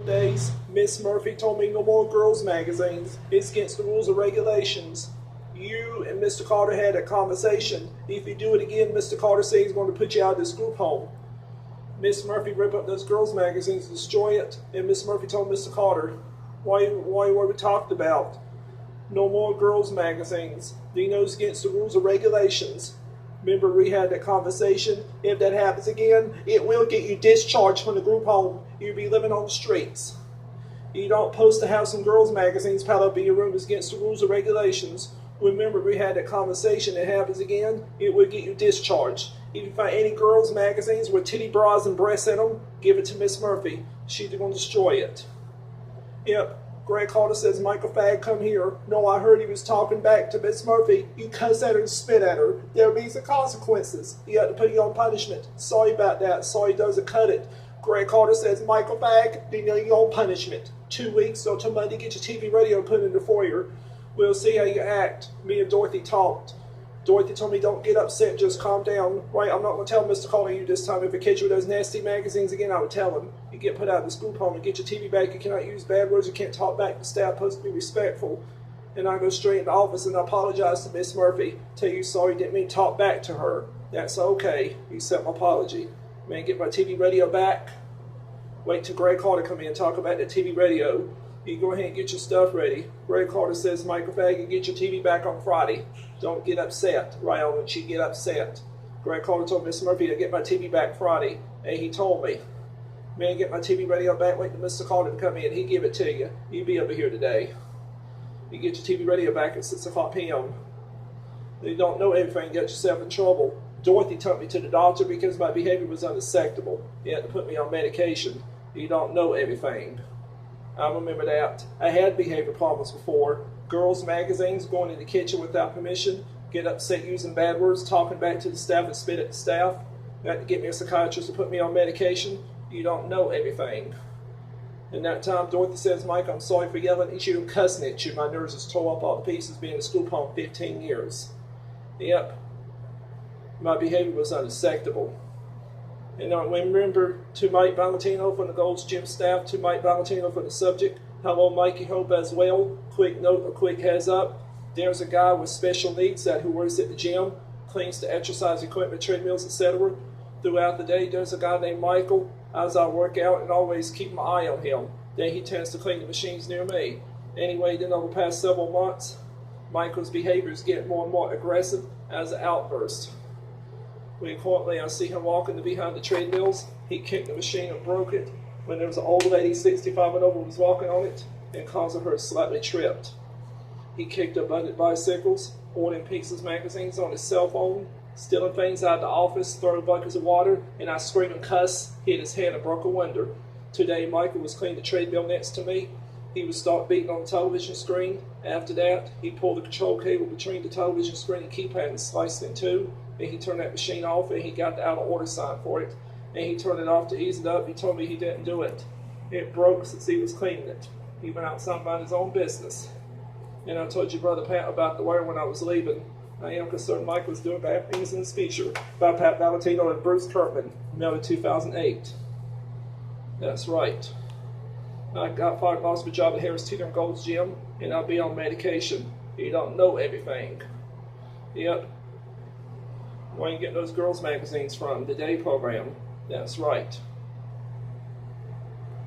Days, Miss Murphy told me no more girls' magazines. It's against the rules and regulations. You and Mr. Carter had a conversation. If you do it again, Mr. Carter says he's going to put you out of this group home. Miss Murphy ripped up those girls' magazines, destroy it, and Miss Murphy told Mr. Carter, why were we talked about? No more girls' magazines. He knows against the rules and regulations. Remember, we had that conversation. If that happens again, it will get you discharged from the group home. You'll be living on the streets. You don't post to have some girls' magazines piled up in your room. It's against the rules and regulations. Remember, we had that conversation. If it happens again, it will get you discharged. If you find any girls' magazines with titty bras and breasts in them, give it to Miss Murphy. She's going to destroy it. Yep. Greg Carter says, Michael Fagg, come here. No, I heard he was talking back to Miss Murphy. You cuss at her and spit at her. There'll be some consequences. You have to put you on punishment. Sorry about that. Sorry doesn't cut it. Greg Carter says, Michael Fagg, you know you're on punishment. 2 weeks or till Monday, get your TV radio put in the foyer. We'll see how you act. Me and Dorothy talked. Dorothy told me, don't get upset, just calm down. Right, I'm not going to tell Mr. Carter you this time. If I catch you with those nasty magazines again, I would tell him. You get put out of the school home and get your TV back. You cannot use bad words. You can't talk back to staff. Supposed to be respectful. And I go straight in the office and I apologize to Miss Murphy. Tell you sorry, didn't mean to talk back to her. That's okay. You accept my apology. Man, get my TV radio back. Wait till Greg Carter come in and talk about the TV radio. You go ahead and get your stuff ready. Greg Carter says, Michael Fagg, you get your TV back on Friday. Don't get upset. Right on when she get upset. Greg Carter told Miss Murphy to get my TV back Friday. And he told me, man, get my TV radio back. Wait till Mr. Carter to come in. He give it to you. You be over here today. You get your TV radio back at 6 o'clock p.m. You don't know everything. Get yourself in trouble. Dorothy took me to the doctor because my behavior was unacceptable. He had to put me on medication. You don't know everything. I remember that. I had behavior problems before. Girls' magazines, going in the kitchen without permission, get upset using bad words, talking back to the staff and spit at the staff. You had to get me a psychiatrist to put me on medication. You don't know everything. And that time, Dorothy says, Mike, I'm sorry for yelling at you and cussing at you. My nerves is tore up all the pieces being in a school home 15 years. Yep. My behavior was unacceptable. And I remember to Mike Valentino from the Gold's Gym staff, to Mike Valentino for the subject. Hello, Mikey, hope as well. Quick note, a quick heads up. There's a guy with special needs who works at the gym, cleans the exercise equipment, treadmills, etc. Throughout the day, there's a guy named Michael. As I work out and always keep my eye on him. Then he tends to clean the machines near me. Anyway, then over the past several months, Michael's behavior is getting more and more aggressive as an outburst. When currently I see him walking behind the treadmills, he kicked the machine and broke it. When there was an old lady, 65 and over, was walking on it and causing her slightly tripped. He kicked abundant bicycles, ordering Pixels magazines on his cell phone, stealing things out of the office, throwing buckets of water, and I screamed and cussed, hit his head and broke a window. Today, Michael was cleaning the treadmill next to me. He would start beating on the television screen. After that, he pulled the control cable between the television screen and keypad and sliced it in two. And he turned that machine off and he got the out of order sign for it. And he turned it off to ease it up. He told me he didn't do it. It broke since he was cleaning it. He went outside about his own business. And I told your brother Pat about the wire when I was leaving. I am concerned Mike was doing bad things in his feature by Pat Valentino and Bruce Kirkman, mailed in 2008. That's right. I got fired, lost my job at Harris Teeter and Gold's Gym, and I'll be on medication. You don't know everything. Yep. Where you get those girls' magazines from? The day program. That's right.